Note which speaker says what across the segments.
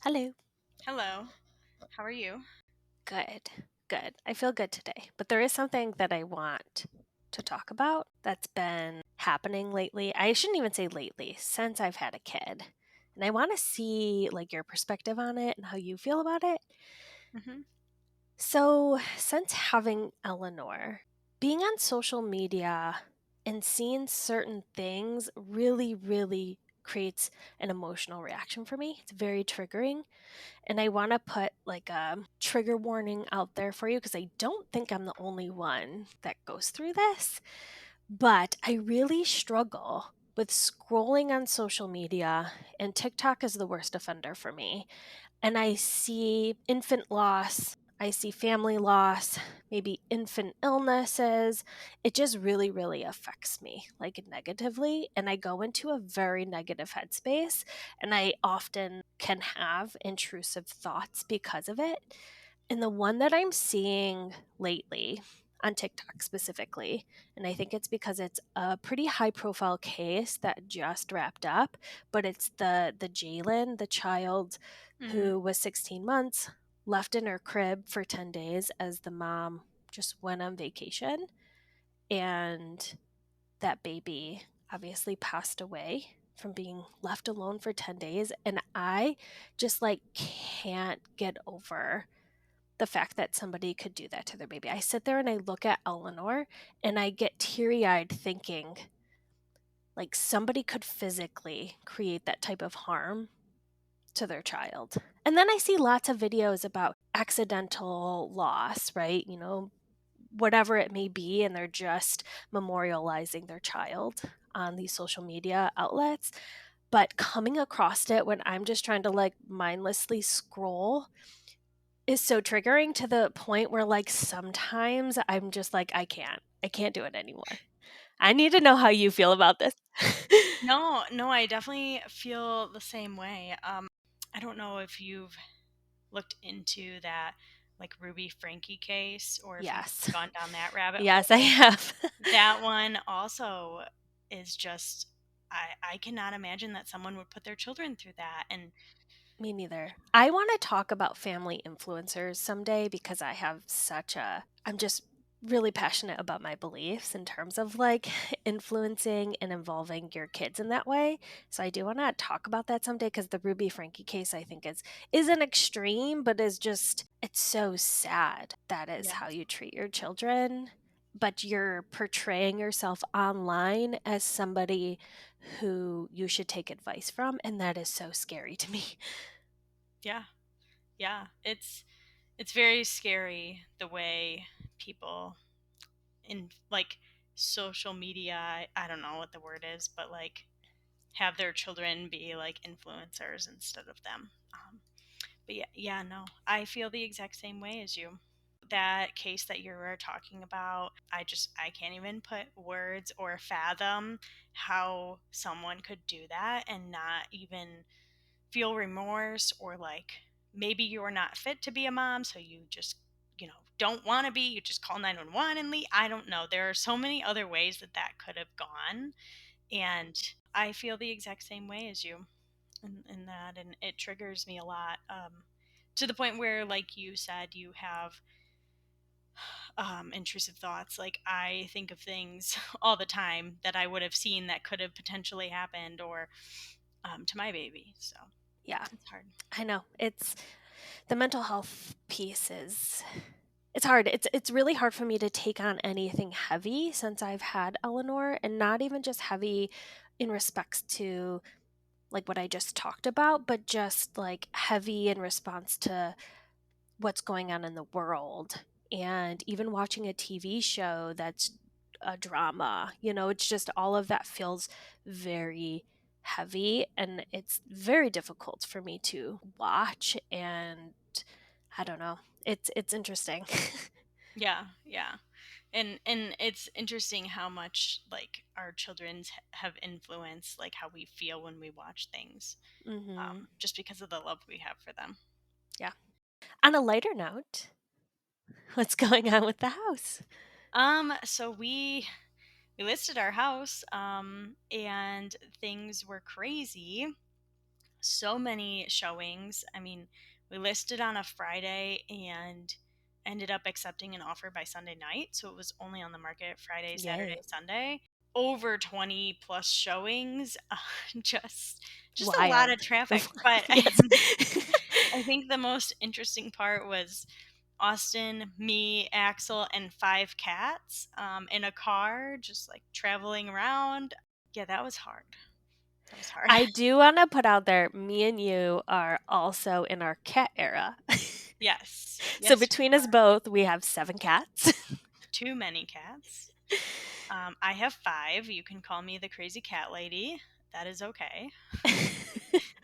Speaker 1: Hello.
Speaker 2: Hello. How are you?
Speaker 1: Good. Good. I feel good today. But there is something that I want to talk about that's been happening lately. I shouldn't even say lately, since I've had a kid. And I want to see your perspective on it and how you feel about it.
Speaker 2: Hmm.
Speaker 1: So, since having Eleanor, being on social media and seeing certain things really creates an emotional reaction for me. It's very triggering. And I want to put a trigger warning out there for you because I don't think I'm the only one that goes through this. But I really struggle with scrolling on social media, and TikTok is the worst offender for me. And I see infant loss, I see family loss, maybe infant illnesses. It just really affects me negatively. And I go into a very negative headspace. And I often can have intrusive thoughts because of it. And the one that I'm seeing lately on TikTok specifically, and I think it's because it's a pretty high profile case that just wrapped up, but it's the Jalen, the child
Speaker 2: Hmm.
Speaker 1: who was 16 months, left in her crib for 10 days as the mom just went on vacation. And that baby obviously passed away from being left alone for 10 days. And I just can't get over the fact that somebody could do that to their baby. I sit there and I look at Eleanor and I get teary eyed thinking somebody could physically create that type of harm to their child. And then I see lots of videos about accidental loss, right? Whatever it may be, and they're just memorializing their child on these social media outlets. But coming across it when I'm just trying to mindlessly scroll is so triggering to the point where sometimes I'm just I can't do it anymore. I need to know how you feel about this.
Speaker 2: No, no, I definitely feel the same way. I don't know if you've looked into that Ruby Frankie case or if you've
Speaker 1: Yes.
Speaker 2: gone down that rabbit
Speaker 1: Yes, I
Speaker 2: hole.
Speaker 1: have.
Speaker 2: That one also is just I cannot imagine that someone would put their children through that. And
Speaker 1: Me neither. I want to talk about family influencers someday because I'm just really passionate about my beliefs in terms of influencing and involving your kids in that way. So I do want to talk about that someday because the Ruby Frankie case I think is an extreme, but is just it's so sad that is
Speaker 2: yeah,
Speaker 1: how you treat your children. But you're portraying yourself online as somebody who you should take advice from, and that is so scary to me.
Speaker 2: yeah, yeah. It's very scary the way people in social media, I don't know what the word is, but have their children be influencers instead of them. But yeah, yeah, no, I feel the exact same way as you. That case that you were talking about, I can't even put words or fathom how someone could do that and not even feel remorse, or maybe you're not fit to be a mom, so you just don't want to be, you just call 911 and leave. I don't know, there are so many other ways that that could have gone. And I feel the exact same way as you in that, and it triggers me a lot, to the point where, like you said, you have intrusive thoughts. I think of things all the time that I would have seen that could have potentially happened, or to my baby. So
Speaker 1: Yeah,
Speaker 2: it's hard.
Speaker 1: I know. It's the mental health piece is it's hard. It's really hard for me to take on anything heavy since I've had Eleanor, and not even just heavy in respects to what I just talked about, but just heavy in response to what's going on in the world. And even watching a TV show that's a drama, it's just all of that feels very heavy, and it's very difficult for me to watch. And I don't know. It's interesting.
Speaker 2: Yeah, yeah. And it's interesting how much our children's have influenced how we feel when we watch things,
Speaker 1: Mhm.
Speaker 2: just because of the love we have for them.
Speaker 1: Yeah. On a lighter note, what's going on with the house?
Speaker 2: So we listed our house, and things were crazy. so many showings. I mean, we listed on a Friday and ended up accepting an offer by Sunday night. So it was only on the market Friday, Saturday,
Speaker 1: Yay.
Speaker 2: Sunday. Over 20 plus showings. Just a lot of
Speaker 1: Wild.
Speaker 2: traffic. But
Speaker 1: Yes.
Speaker 2: I think the most interesting part was Austin, me, Axel, and five cats in a car, just like traveling around. Yeah, that was hard. That was hard.
Speaker 1: I do want to put out there, me and you are also in our cat era.
Speaker 2: Yes.
Speaker 1: So
Speaker 2: Yes,
Speaker 1: between us both, we have 7 cats.
Speaker 2: too many cats. I have five. You can call me the crazy cat lady. That is okay.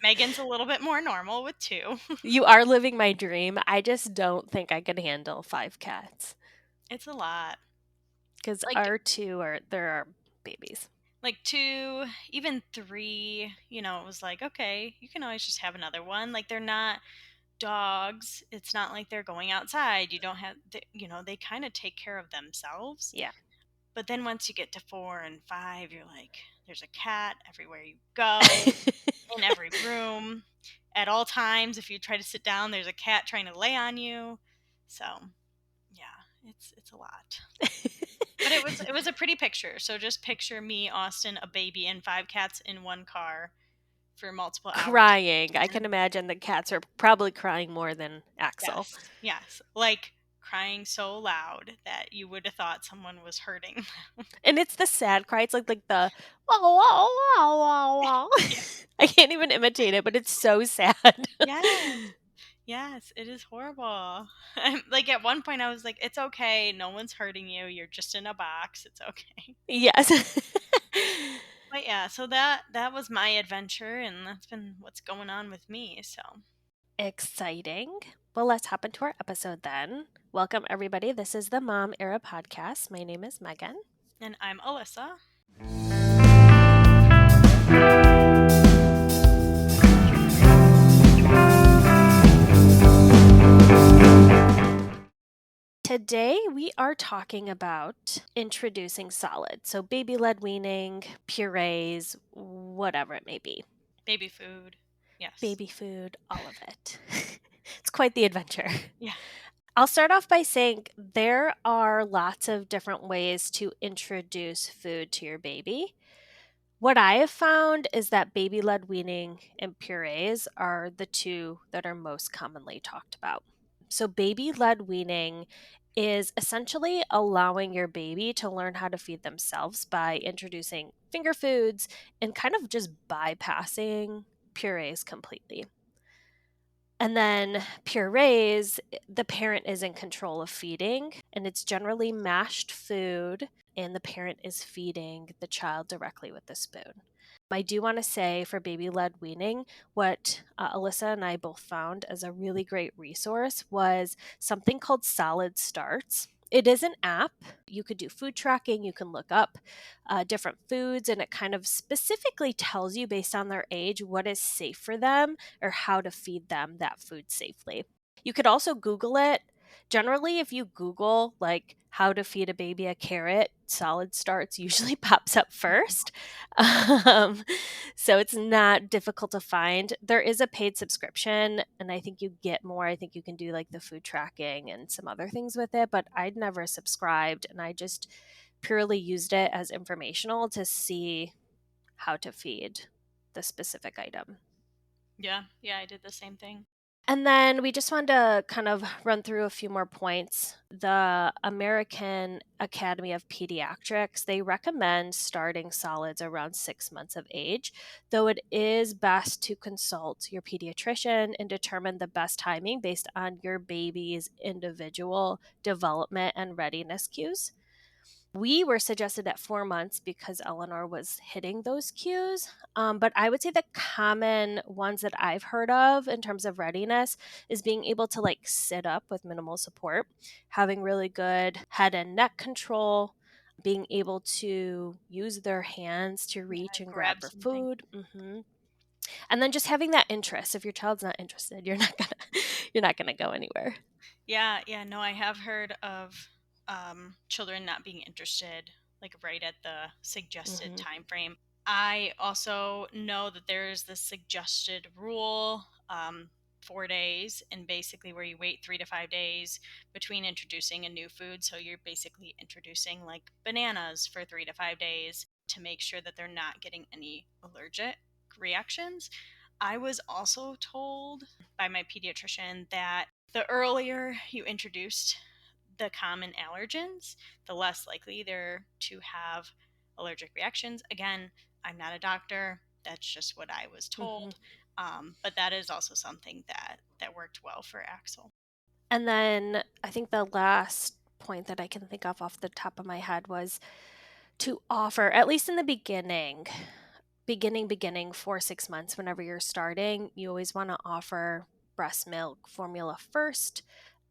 Speaker 2: Megan's a little bit more normal with two.
Speaker 1: You are living my dream. I just don't think I could handle 5 cats
Speaker 2: It's a lot.
Speaker 1: because
Speaker 2: Like
Speaker 1: our 2 are there are babies.
Speaker 2: like two, even three, it was like, okay, you can always just have another one. Like they're not dogs. It's not like they're going outside. You don't have, they kind of take care of themselves.
Speaker 1: Yeah.
Speaker 2: But then once you get to four and five, you're like, there's a cat everywhere you go, in every room, at all times. If you try to sit down, there's a cat trying to lay on you. So yeah, it's a lot. But it was a pretty picture. So just picture me, Austin, a baby, and five cats in one car for multiple hours.
Speaker 1: Crying. I can
Speaker 2: And
Speaker 1: imagine the cats are probably crying more than Axel.
Speaker 2: yes, yes, like crying so loud that you would have thought someone was hurting.
Speaker 1: And it's the sad cry. It's like the wow wow wow wow wow.
Speaker 2: Yeah.
Speaker 1: I can't even imitate it, but it's so sad.
Speaker 2: Yes. Yes, it is horrible. Like at one point I was like, it's okay, no one's hurting you. You're just in a box. It's okay.
Speaker 1: Yes.
Speaker 2: But yeah, so that was my adventure and that's been what's going on with me. So,
Speaker 1: Exciting. Well, let's hop into our episode then. Welcome, everybody. This is the Mom Era Podcast. My name is Megan.
Speaker 2: and I'm Alyssa.
Speaker 1: Today, we are talking about introducing solids. So, baby led weaning, purees, whatever it may be,
Speaker 2: Baby food. Yes.
Speaker 1: baby food, all of it. It's quite the adventure.
Speaker 2: Yeah.
Speaker 1: I'll start off by saying there are lots of different ways to introduce food to your baby. What I have found is that baby led weaning and purees are the two that are most commonly talked about. So, baby led weaning is essentially allowing your baby to learn how to feed themselves by introducing finger foods and kind of just bypassing purees completely. And then purees, the parent is in control of feeding, and it's generally mashed food, and the parent is feeding the child directly with the spoon. I do want to say for baby led weaning, what Alyssa and I both found as a really great resource was something called Solid Starts. It is an app. You could do food tracking, you can look up different foods, and it kind of specifically tells you based on their age what is safe for them or how to feed them that food safely. You could also Google it. Generally, if you Google like how to feed a baby a carrot, Solid Starts usually pops up first. Um, so it's not difficult to find. There is a paid subscription, and I think you get more. I think you can do like the food tracking and some other things with it, but I'd never subscribed, and I just purely used it as informational to see how to feed the specific item.
Speaker 2: Yeah. Yeah, I did the same thing.
Speaker 1: And then we just wanted to kind of run through a few more points. The American Academy of Pediatrics, they recommend starting solids around 6 months of age, though it is best to consult your pediatrician and determine the best timing based on your baby's individual development and readiness cues. We were suggested at 4 months because Eleanor was hitting those cues. But I would say the common ones that I've heard of in terms of readiness is being able to like sit up with minimal support, having really good head and neck control, being able to use their hands to
Speaker 2: Yeah,
Speaker 1: reach and grab
Speaker 2: grab
Speaker 1: for
Speaker 2: something.
Speaker 1: food. And then just having that interest. If your child's not interested, you're not gonna go anywhere.
Speaker 2: Yeah, yeah, no, I have heard of children not being interested like right at the suggested
Speaker 1: hmm
Speaker 2: time frame. I also know that there's this suggested rule, 4 days, and basically where you wait 3 to 5 days between introducing a new food. So you're basically introducing like bananas for 3 to 5 days to make sure that they're not getting any allergic reactions. I was also told by my pediatrician that the earlier you introduced the common allergens, the less likely they're to have allergic reactions. Again, I'm not a doctor. That's just what I was
Speaker 1: Hmm.
Speaker 2: told. But that is also something that worked well for Axel.
Speaker 1: And then I think the last point that I can think of off the top of my head was to offer, at least in the beginning 4 6 months, whenever you're starting, you always want to offer breast milk formula first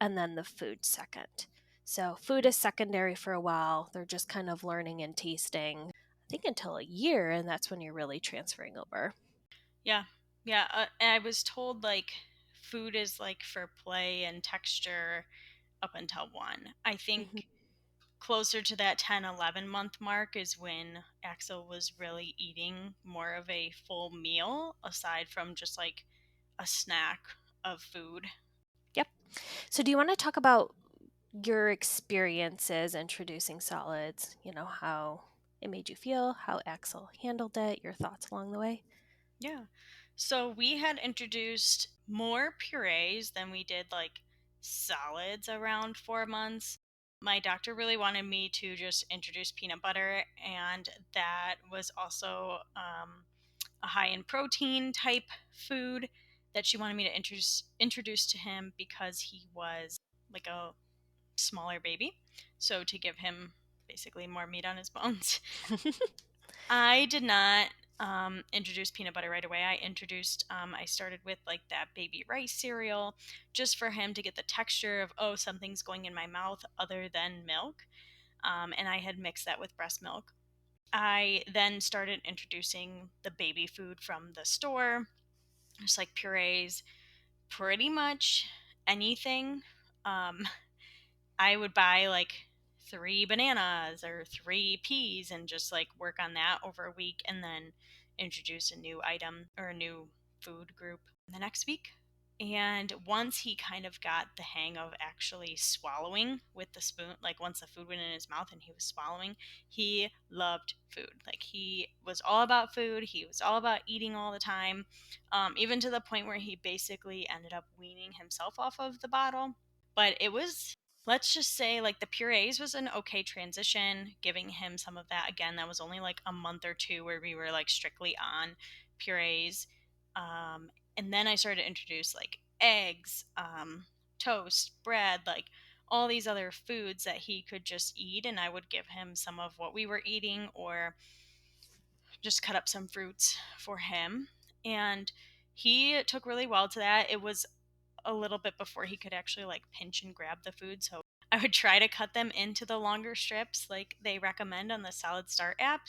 Speaker 1: and then the food second. So food is secondary for a while. They're just kind of learning and tasting, I think, until a year, and that's when you're really transferring over.
Speaker 2: Yeah, yeah. And I was told like food is like for play and texture up until one. I
Speaker 1: Hmm.
Speaker 2: think closer to that 10, 11 month mark is when Axel was really eating more of a full meal aside from just like a snack of food.
Speaker 1: Yep. So do you want to talk about your experiences introducing solids, how it made you feel, how Axel handled it, your thoughts along the way?
Speaker 2: Yeah. So we had introduced more purees than we did like solids around 4 months. My doctor really wanted me to just introduce peanut butter, and that was also a high in protein type food that she wanted me to introduce to him because he was like a smaller baby. So to give him basically more meat on his bones. I did not introduce peanut butter right away. I started with like that baby rice cereal just for him to get the texture of, oh, something's going in my mouth other than milk. And I had mixed that with breast milk. I then started introducing the baby food from the store, just like purees, pretty much anything. Um, I would buy like 3 bananas or 3 peas and just like work on that over a week and then introduce a new item or a new food group the next week. And once he kind of got the hang of actually swallowing with the spoon, like once the food went in his mouth and he was swallowing, he loved food. Like he was all about food. He was all about eating all the time, even to the point where he basically ended up weaning himself off of the bottle. But it was, let's just say, like the purees was an okay transition, giving him some of that. Again, that was only like a month or two where we were like strictly on purees. And then I started to introduce like eggs, toast, bread, like all these other foods that he could just eat. And I would give him some of what we were eating or just cut up some fruits for him. And he took really well to that. It was a little bit before he could actually like pinch and grab the food. So I would try to cut them into the longer strips like they recommend on the Salad Start app.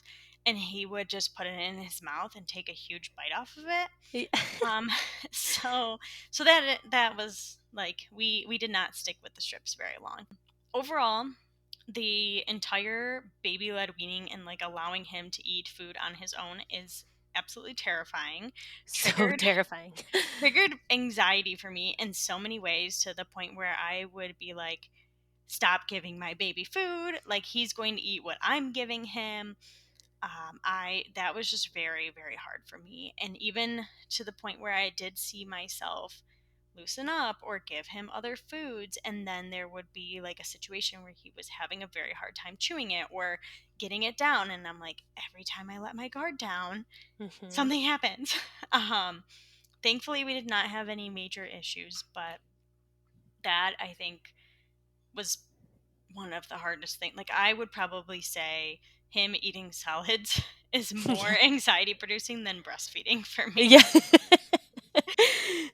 Speaker 2: And he would just put it in his mouth and take a huge bite off of it.
Speaker 1: Yeah.
Speaker 2: Um, so that was like we did not stick with the strips very long. Overall, the entire baby led weaning and like allowing him to eat food on his own is absolutely terrifying.
Speaker 1: So
Speaker 2: Triggered
Speaker 1: terrifying.
Speaker 2: triggered anxiety for me in so many ways to the point where I would be like, stop giving my baby food. Like he's going to eat what I'm giving him. I that was just very, very hard for me. And even to the point where I did see myself loosen up or give him other foods. And then there would be like a situation where he was having a very hard time chewing it or getting it down. And I'm like, every time I let my guard down,
Speaker 1: Hmm.
Speaker 2: something happens. um, Thankfully, we did not have any major issues, but that I think was one of the hardest things. Like, I would probably say him eating salads is more
Speaker 1: Yeah.
Speaker 2: anxiety producing than breastfeeding for me.
Speaker 1: Yeah.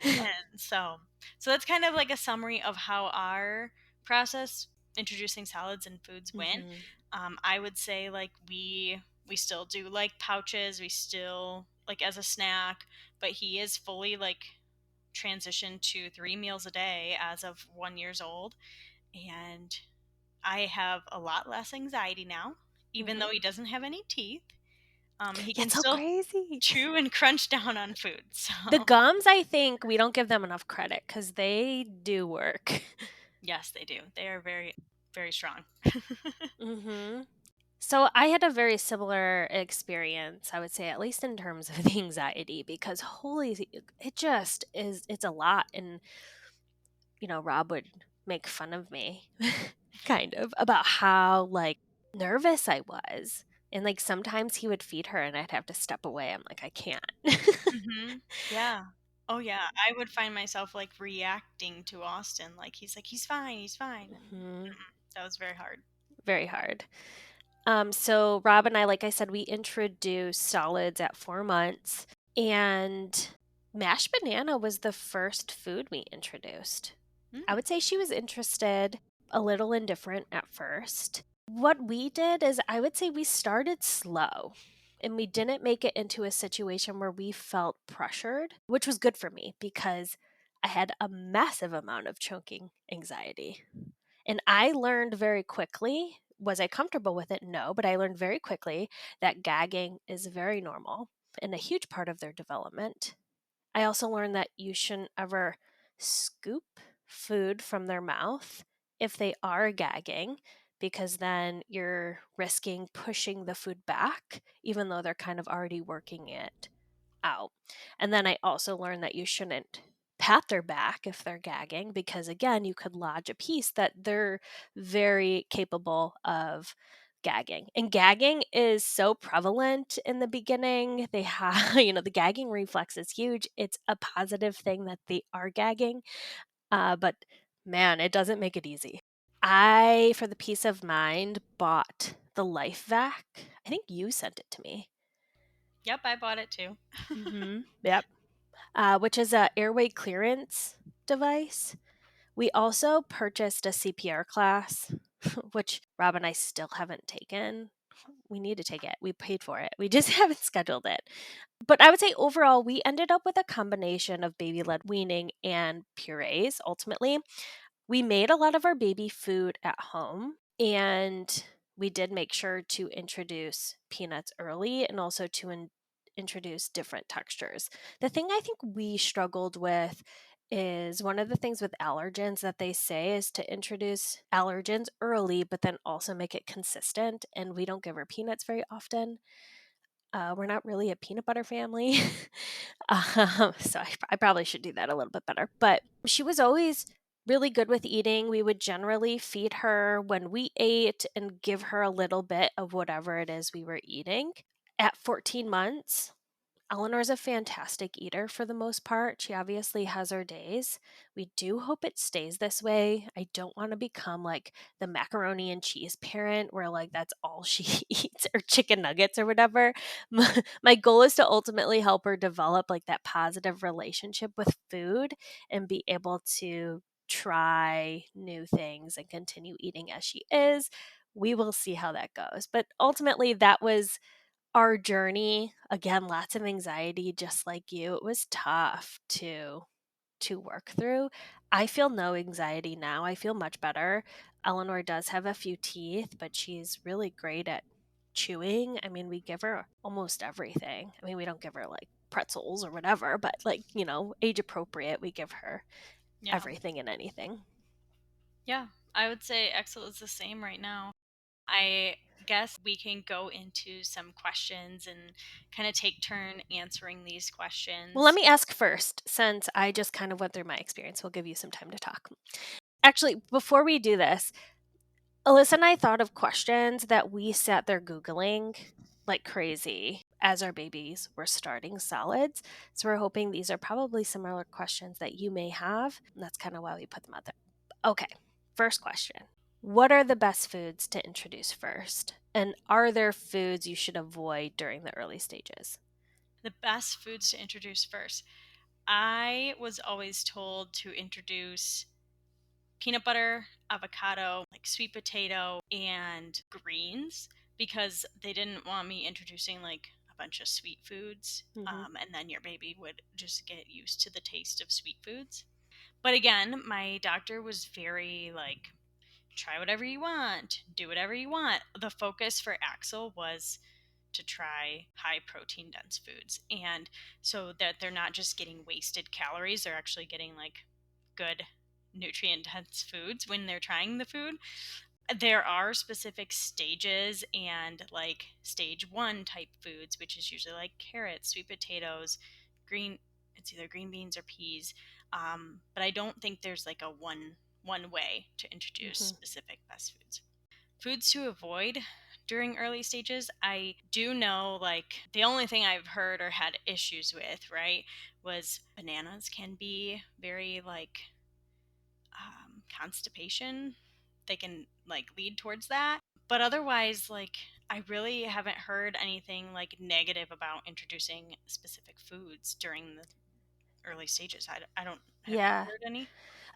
Speaker 2: And so that's kind of like a summary of how our process introducing salads and foods went.
Speaker 1: Hmm.
Speaker 2: I would say like we still do like pouches, we still like as a snack, but he is fully like transitioned to 3 meals a day as of 1 years old, and I have a lot less anxiety now, even
Speaker 1: Hmm.
Speaker 2: though he doesn't have any teeth. He can
Speaker 1: It's so
Speaker 2: still
Speaker 1: crazy.
Speaker 2: chew and crunch down on food. So,
Speaker 1: The gums, I think we don't give them enough credit because they do work.
Speaker 2: yes, they do. They are very, very strong.
Speaker 1: Hmm. So I had a very similar experience, I would say, at least in terms of the anxiety, because it just is, it's a lot. And, Rob would make fun of me, kind of, about how, like, nervous I was. And, like, sometimes he would feed her and I'd have to step away. I'm like, I can't.
Speaker 2: Mhm. Yeah. Oh, yeah. I would find myself, like, reacting to Austin, like, he's like, "He's fine, he's fine," and
Speaker 1: Mhm.
Speaker 2: that was very hard.
Speaker 1: Very hard. So Rob and I, like I said, we introduced solids at 4 months, and mashed banana was the first food we introduced. I
Speaker 2: Mm,
Speaker 1: would say she was interested, a little indifferent at first. What we did is, I would say we started slow and we didn't make it into a situation where we felt pressured, which was good for me because I had a massive amount of choking anxiety. And I learned very quickly. Was I comfortable with it? No, but I learned very quickly that gagging is very normal and a huge part of their development. I also learned that you shouldn't ever scoop food from their mouth if they are gagging, because then you're risking pushing the food back, even though they're kind of already working it out. And then I also learned that you shouldn't pat their back if they're gagging, because again, you could lodge a piece that they're very capable of gagging. And gagging is so prevalent in the beginning. They have, the gagging reflex is huge. It's a positive thing that they are gagging. But man, it doesn't make it easy. I, for the peace of mind, bought the Life Vac. I think you sent it to me.
Speaker 2: yep, I bought it too.
Speaker 1: Yep. Which is a airway clearance device. We also purchased a CPR class, which Rob and I still haven't taken. We need to take it. We paid for it. We just haven't scheduled it. But I would say overall, we ended up with a combination of baby led weaning and purees ultimately. We made a lot of our baby food at home, and we did make sure to introduce peanuts early and also to introduce different textures. The thing I think we struggled with is one of the things with allergens that they say is to introduce allergens early, but then also make it consistent. And we don't give her peanuts very often. We're not really a peanut butter family. So I probably should do that a little bit better. But she was always really good with eating. We would generally feed her when we ate and give her a little bit of whatever it is we were eating. At 14 months, Eleanor's a fantastic eater for the most part. She obviously has her days. We do hope it stays this way. I don't want to become like the macaroni and cheese parent where like that's all she eats, or chicken nuggets or whatever. My goal is to ultimately help her develop like that positive relationship with food and be able to try new things and continue eating as she is. We will see how that goes. But ultimately, that was our journey. Again, lots of anxiety just like you. It was tough to work through. I feel no anxiety now. I feel much better. Eleanor does have a few teeth, but she's really great at chewing. I mean, we give her almost everything. I mean, we don't give her like pretzels or whatever, but like, age appropriate, we give her
Speaker 2: Yeah.
Speaker 1: everything and anything.
Speaker 2: Yeah. I would say Excel is the same right now. I guess we can go into some questions and kind of take turn answering these
Speaker 1: Well, let
Speaker 2: questions.
Speaker 1: me ask first, since I just kind of went through my experience. We'll give you some time to talk. Actually, before we do this, Alyssa and I thought of questions that we sat there Googling like crazy as our babies were starting solids. So we're hoping these are probably similar questions that you may have. And that's kind of why we put them out there. Okay, first question. What are the best foods to introduce first? And are there foods you should avoid during the early stages?
Speaker 2: The best foods to introduce first. I was always told to introduce peanut butter, avocado, like sweet potato, and greens because they didn't want me introducing like a bunch of sweet foods.
Speaker 1: Hmm.
Speaker 2: And then your baby would just get used to the taste of sweet foods. But again, my doctor was very like, try whatever you want, do whatever you want. The focus for Axel was to try high protein dense foods, and so that they're not just getting wasted calories, they're actually getting like good nutrient dense foods when they're trying the food. There are specific stages and like stage 1 type foods, which is usually like carrots, sweet potatoes, green, it's either green beans or peas. But I don't think there's like a one way to introduce
Speaker 1: Hmm.
Speaker 2: specific best foods. Foods to avoid during early stages, I do know like the only thing I've heard or had issues with, right, was bananas can be very like constipation. They can like lead towards that. But otherwise, like, I really haven't heard anything like negative about introducing specific foods during the early stages. I don't, have you
Speaker 1: Yeah.
Speaker 2: heard any?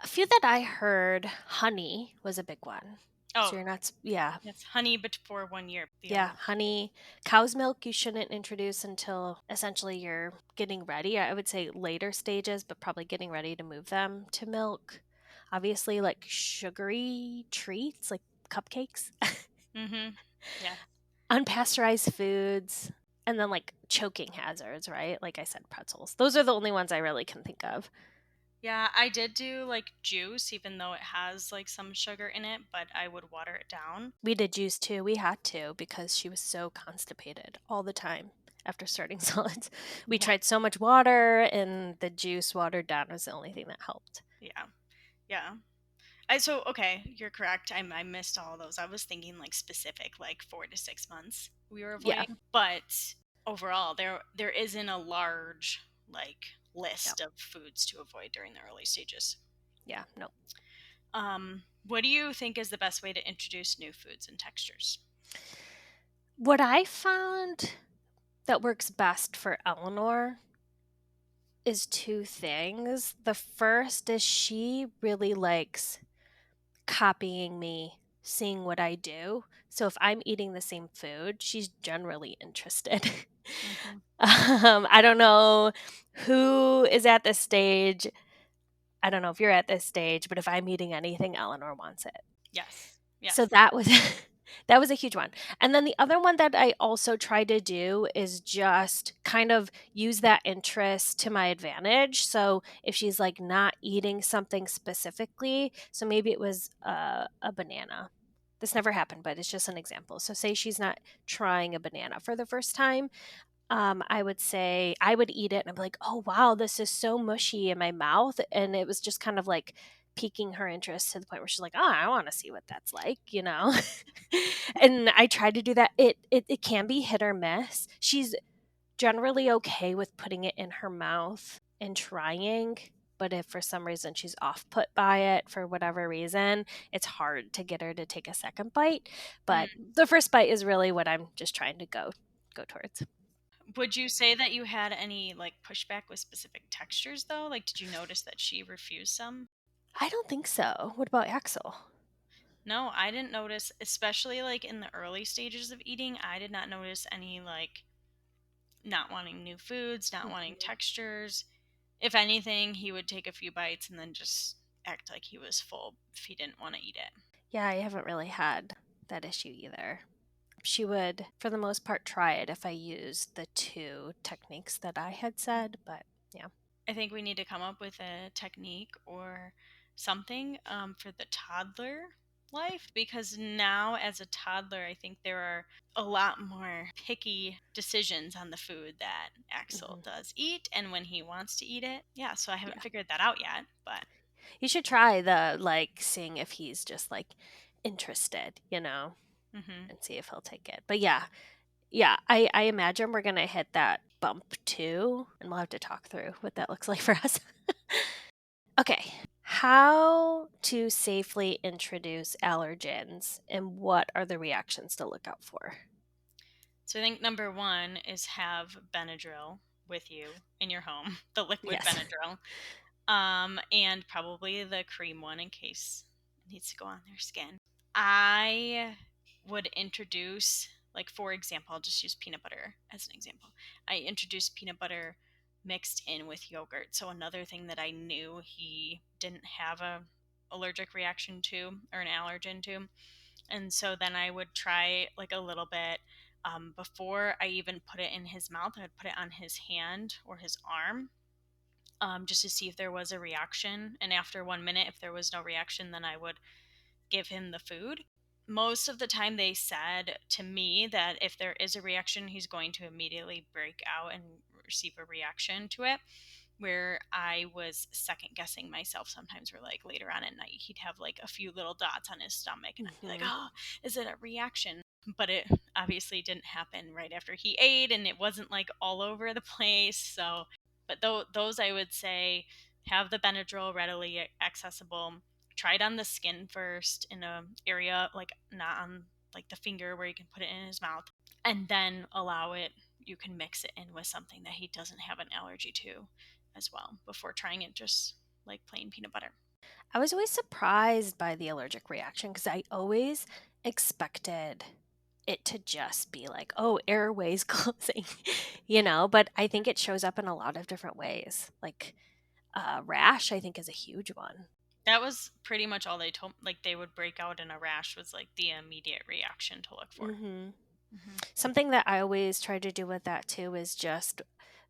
Speaker 1: A few that I heard, honey was a big one. So
Speaker 2: Oh,
Speaker 1: you're not, yeah,
Speaker 2: it's honey before 1 year, the
Speaker 1: yeah,
Speaker 2: early stages.
Speaker 1: honey. Cow's milk you shouldn't introduce until essentially you're getting ready. I would say later stages, but probably getting ready to move them to milk. Obviously, like sugary treats, like cupcakes,
Speaker 2: Mm-hmm. Yeah.
Speaker 1: unpasteurized foods, and then like choking hazards, right? Like I said, pretzels. Those are the only ones I really can think of.
Speaker 2: Yeah, I did do like juice, even though it has like some sugar in it, but I would water it down.
Speaker 1: We did juice too. We had to because she was so constipated all the time after starting solids. We
Speaker 2: Yeah.
Speaker 1: tried so much water, and the juice watered down was the only thing that helped.
Speaker 2: Yeah. Yeah. So okay, you're correct. I missed all those. I was thinking like specific, like 4 to 6 months we were
Speaker 1: Yeah.
Speaker 2: avoiding, but overall, there isn't a large like
Speaker 1: Yeah.
Speaker 2: list of foods to avoid during the early stages.
Speaker 1: Yeah. No.
Speaker 2: What do you think is the best way to introduce new foods and textures?
Speaker 1: What I found that works best for Eleanor is two things. The first is she really likes copying me, seeing what I do. So if I'm eating the same food, she's generally interested.
Speaker 2: Hmm.
Speaker 1: I don't know who is at this stage. I don't know if you're at this stage, but if I'm eating anything, Eleanor wants it.
Speaker 2: Yes.
Speaker 1: So
Speaker 2: Yes.
Speaker 1: that was that was a huge one. And then the other one that I also try to do is just kind of use that interest to my advantage. So if she's like not eating something specifically, so maybe it was a banana. This never happened, but it's just an example. So say she's not trying a banana for the first time, I would say I would eat it and I'm like, oh wow, this is so mushy in my mouth. And it was just kind of like piquing her interest to the point where she's like, oh, I want to see what that's like, you know? And I tried to do that. It can be hit or miss. She's generally okay with putting it in her mouth and trying. But if for some reason she's off put by it for whatever reason, it's hard to get her to take a second bite. But
Speaker 2: Mm.
Speaker 1: the first bite is really what I'm just trying to go towards.
Speaker 2: Would you say that you had any like pushback with specific textures though? Like, did you notice that she refused some?
Speaker 1: I don't think so. What about Axel?
Speaker 2: No, I didn't notice, especially like in the early stages of eating, I did not notice any like not wanting new foods, not wanting
Speaker 1: Mhm.
Speaker 2: textures. If anything, he would take a few bites and then just act like he was full if he didn't want to eat it.
Speaker 1: Yeah, I haven't really had that issue either. She would, for the most part, try it if I used the two techniques that I had said, but yeah.
Speaker 2: I think we need to come up with a technique or something for the toddler life, because now as a toddler, I think there are a lot more picky decisions on the food that Axel
Speaker 1: Hmm.
Speaker 2: does eat and when he wants to eat it. Yeah, so I haven't
Speaker 1: Yeah.
Speaker 2: figured that out yet, but
Speaker 1: You should try the like seeing if he's just like interested,
Speaker 2: hmm.
Speaker 1: and see if he'll take it. But yeah, yeah, I imagine we're gonna hit that bump too, and we'll have to talk through what that looks like for us. Okay. How to safely introduce allergens and what are the reactions to look out for?
Speaker 2: So I think number one is have Benadryl with you in your home, the liquid
Speaker 1: Yes.
Speaker 2: Benadryl, and probably the cream one in case it needs to go on their skin. I would introduce, like, for example, I'll just use peanut butter as an example. I introduced peanut butter mixed in with yogurt. So another thing that I knew he didn't have a allergic reaction to or an allergen to. And so then I would try like a little bit. Before I even put it in his mouth, I'd put it on his hand or his arm, just to see if there was a reaction. And after 1 minute, if there was no reaction, then I would give him the food. Most of the time, they said to me that if there is a reaction, he's going to immediately break out and receive a reaction to it. Where I was second guessing myself sometimes, where like later on at night, he'd have like a few little dots on his stomach, and I'd be like,
Speaker 1: Hmm.
Speaker 2: oh, is it a reaction? But it obviously didn't happen right after he ate, and it wasn't like all over the place. So, but those I would say have the Benadryl readily accessible. Try it on the skin first in a area like not on like the finger where you can put it in his mouth, and then allow it. You can mix it in with something that he doesn't have an allergy to as well before trying it just like plain peanut butter.
Speaker 1: I was always surprised by the allergic reaction because I always expected it to just be like, oh, airways closing, but I think it shows up in a lot of different ways. Like rash, I think, is a huge one.
Speaker 2: That was pretty much all they told. Like they would break out in a rash was like the immediate reaction to look for.
Speaker 1: Hmm.
Speaker 2: Hmm.
Speaker 1: Something that I always try to do with that too is just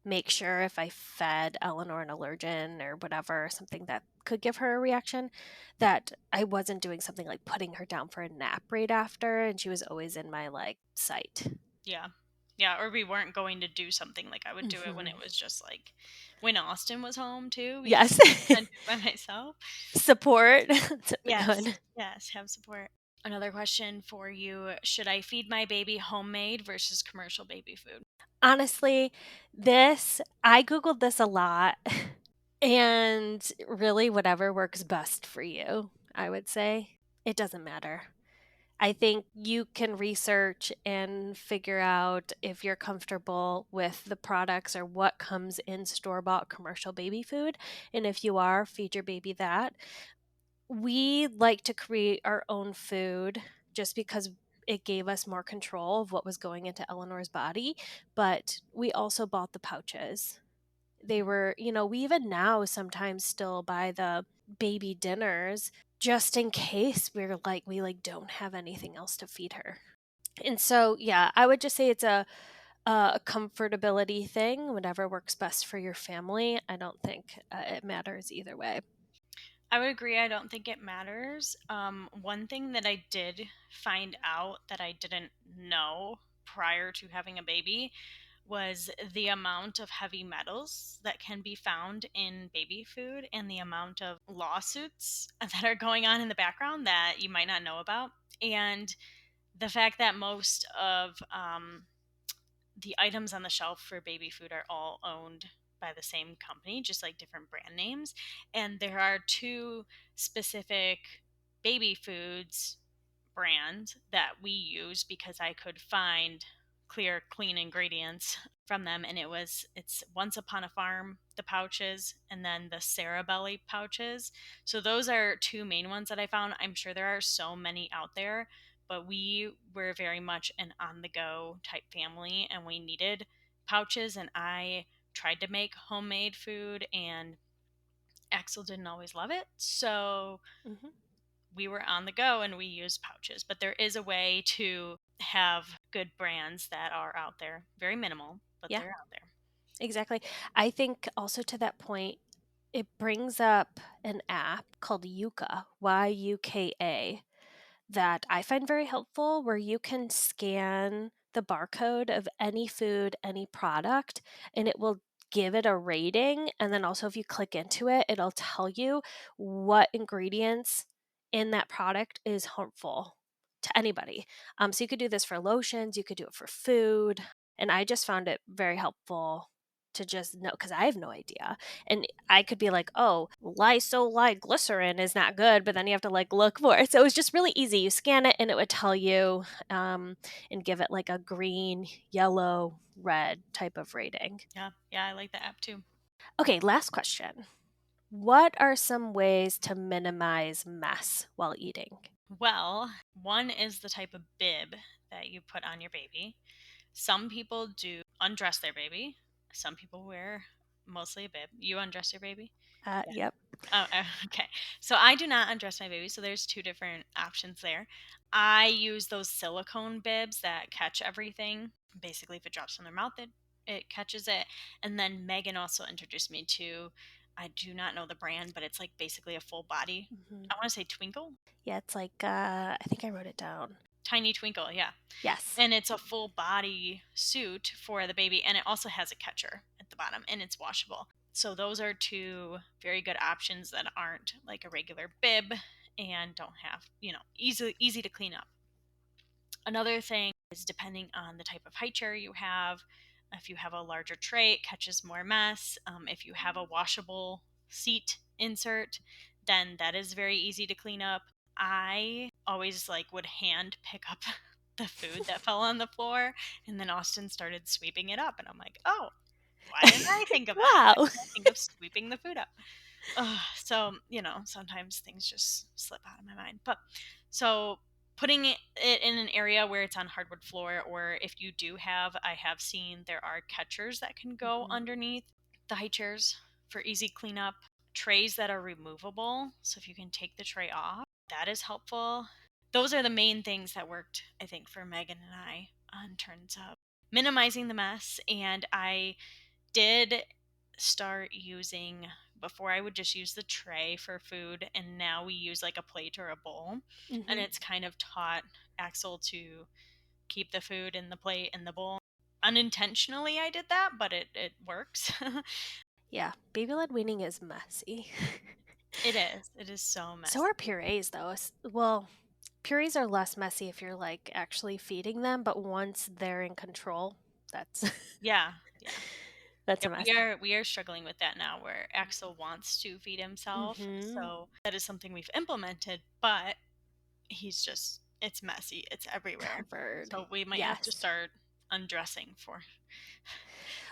Speaker 1: make sure if I fed Eleanor an allergen or whatever, something that could give her a reaction, that I wasn't doing something like putting her down for a nap right after. And she was always in my like sight.
Speaker 2: Yeah. Yeah, or we weren't going to do something. Like I would do it when it
Speaker 1: Hmm.
Speaker 2: was just like when Austin was home too, because
Speaker 1: Yes.
Speaker 2: I do it by myself.
Speaker 1: Support.
Speaker 2: Yes.
Speaker 1: Good.
Speaker 2: Yes, have support. Another question for you. Should I feed my baby homemade versus commercial baby food?
Speaker 1: Honestly, I Googled this a lot. And really, whatever works best for you, I would say. It doesn't matter. I think you can research and figure out if you're comfortable with the products or what comes in store bought commercial baby food. And if you are, feed your baby that. We like to create our own food just because it gave us more control of what was going into Eleanor's body. But we also bought the pouches. They were, we even now sometimes still buy the baby dinners just in case we don't have anything else to feed her. And so, yeah, I would just say it's a comfortability thing, whatever works best for your family. I don't think it matters either way.
Speaker 2: I would agree. I don't think it matters. One thing that I did find out that I didn't know prior to having a baby was the amount of heavy metals that can be found in baby food and the amount of lawsuits that are going on in the background that you might not know about. And the fact that most of the items on the shelf for baby food are all owned by the same company, just like different brand names. And there are two specific baby foods brand that we use because I could find clear, clean ingredients from them. And it's Once Upon a Farm, the pouches, and then the Sarah Belly pouches. So those are two main ones that I found. I'm sure there are so many out there, but we were very much an on the go type family and we needed pouches. And I tried to make homemade food, and Axel didn't always love it. So
Speaker 1: Hmm.
Speaker 2: we were on the go and we used pouches. But there is a way to have good brands that are out there. Very minimal, but
Speaker 1: Yeah,
Speaker 2: they're out there.
Speaker 1: exactly. I think also to that point, it brings up an app called Yuka, Yuka, that I find very helpful where you can scan the barcode of any food, any product, and it will give it a rating. And then also, if you click into it, it'll tell you what ingredients in that product is harmful to anybody. So you could do this for lotions, you could do it for food. And I just found it very helpful to just know because I have no idea. And I could be like, oh, lysol glycerin is not good, but then you have to like look for it. So it was just really easy. You scan it and it would tell you and give it like a green, yellow, red type of rating.
Speaker 2: Yeah, yeah, I like the app too.
Speaker 1: Okay, last question. What are some ways to minimize mess while eating?
Speaker 2: Well, one is the type of bib that you put on your baby. Some people do undress their baby. Some people wear mostly a bib. You undress your baby? Yeah.
Speaker 1: Yep.
Speaker 2: Oh, okay. So I do not undress my baby. So there's two different options there. I use those silicone bibs that catch everything. Basically, if it drops from their mouth, it catches it. And then Megan also introduced me to, I do not know the brand, but it's like basically a full body.
Speaker 1: Mhm.
Speaker 2: I want to say Twinkle,
Speaker 1: Yeah, it's like, I think I wrote it down.
Speaker 2: Tiny Twinkle, yeah.
Speaker 1: Yes.
Speaker 2: And it's a full body suit for the baby, and it also has a catcher at the bottom, and it's washable. So those are two very good options that aren't like a regular bib and don't have, easy to clean up. Another thing is depending on the type of high chair you have. If you have a larger tray, it catches more mess. If you have a washable seat insert, then that is very easy to clean up. I always like would hand pick up the food that fell on the floor, and then Austin started sweeping it up, and I'm like, oh, why didn't I think of that? Why
Speaker 1: Wow.
Speaker 2: didn't I think of sweeping the food up? Ugh, so, sometimes things just slip out of my mind. But so putting it in an area where it's on hardwood floor, or if you do have, I have seen there are catchers that can go
Speaker 1: Mhm.
Speaker 2: underneath the high chairs for easy cleanup, trays that are removable. So if you can take the tray off, that is helpful. Those are the main things that worked, I think, for Megan and I in terms of minimizing the mess. And I did start using, before I would just use the tray for food, and now we use like a plate or a bowl, and
Speaker 1: Mhm.
Speaker 2: it's kind of taught Axel to keep the food in the plate and the bowl. Unintentionally I did that, but it works.
Speaker 1: Yeah, baby-led weaning is messy.
Speaker 2: It is so
Speaker 1: So
Speaker 2: messy.
Speaker 1: are purees, though. Well, purees are less messy if you're, like, actually feeding them, but once they're in control, that's
Speaker 2: Yeah, yeah.
Speaker 1: that's
Speaker 2: Yeah,
Speaker 1: a mess.
Speaker 2: we are struggling with that now where Axel wants to feed himself.
Speaker 1: Mhm.
Speaker 2: So that is something we've implemented, but it's messy. It's everywhere.
Speaker 1: Covered.
Speaker 2: So we might have to
Speaker 1: Yes.
Speaker 2: start undressing for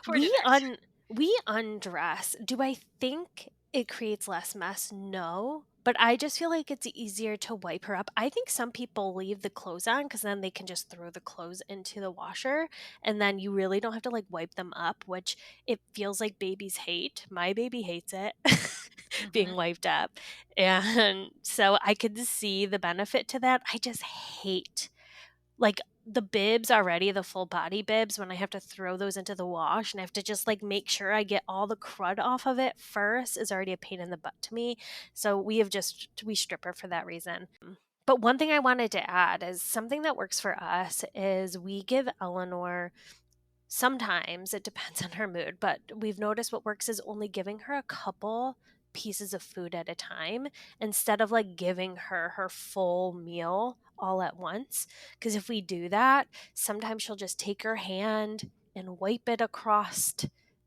Speaker 1: We
Speaker 2: dinners.
Speaker 1: un we undress. Do I think it creates less mess? No, but I just feel like it's easier to wipe her up. I think some people leave the clothes on because then they can just throw the clothes into the washer, and then you really don't have to, like, wipe them up, which it feels like babies hate. My baby hates it, being
Speaker 2: Mhm.
Speaker 1: wiped up, and so I could see the benefit to that. I just hate, like, the bibs already, the full body bibs, when I have to throw those into the wash and I have to just, like, make sure I get all the crud off of it first is already a pain in the butt to me. So we strip her for that reason. But one thing I wanted to add is something that works for us is we give Eleanor, sometimes it depends on her mood, but we've noticed what works is only giving her a couple pieces of food at a time instead of, like, giving her her full meal all at once. Because if we do that, sometimes she'll just take her hand and wipe it across